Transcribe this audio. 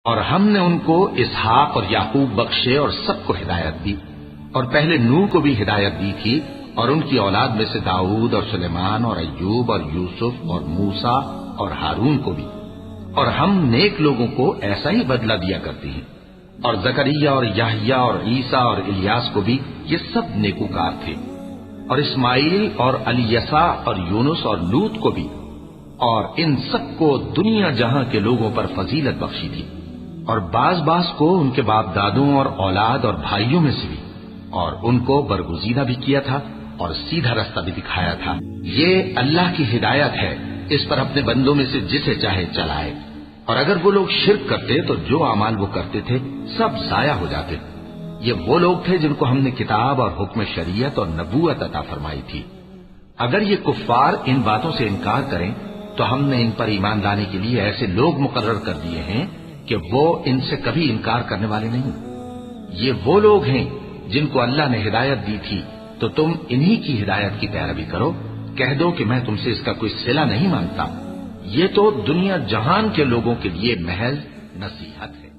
اور ہم نے ان کو اسحاق اور یعقوب بخشے اور سب کو ہدایت دی، اور پہلے نوح کو بھی ہدایت دی تھی، اور ان کی اولاد میں سے داؤد اور سلیمان اور ایوب اور یوسف اور موسیٰ اور ہارون کو بھی، اور ہم نیک لوگوں کو ایسا ہی بدلہ دیا کرتے ہیں۔ اور زکریا اور یحییٰ اور عیسیٰ اور الیاس کو بھی یہ سب نیکوکار تھے، اور اسماعیل اور الیسع اور یونس اور لوط کو بھی، اور ان سب کو دنیا جہاں کے لوگوں پر فضیلت بخشی تھی، اور بعض کو ان کے باپ دادوں اور اولاد اور بھائیوں میں سے بھی، اور ان کو برگزیدہ بھی کیا تھا اور سیدھا رستہ بھی دکھایا تھا۔ یہ اللہ کی ہدایت ہے، اس پر اپنے بندوں میں سے جسے چاہے چلائے، اور اگر وہ لوگ شرک کرتے تو جو اعمال وہ کرتے تھے سب ضائع ہو جاتے۔ یہ وہ لوگ تھے جن کو ہم نے کتاب اور حکم شریعت اور نبوت عطا فرمائی تھی۔ اگر یہ کفار ان باتوں سے انکار کریں تو ہم نے ان پر ایمان لانے کے لیے ایسے لوگ مقرر کر دیے ہیں کہ وہ ان سے کبھی انکار کرنے والے نہیں۔ یہ وہ لوگ ہیں جن کو اللہ نے ہدایت دی تھی، تو تم انہی کی ہدایت کی پیروی کرو۔ کہہ دو کہ میں تم سے اس کا کوئی صلہ نہیں مانگتا، یہ تو دنیا جہان کے لوگوں کے لیے محض نصیحت ہے۔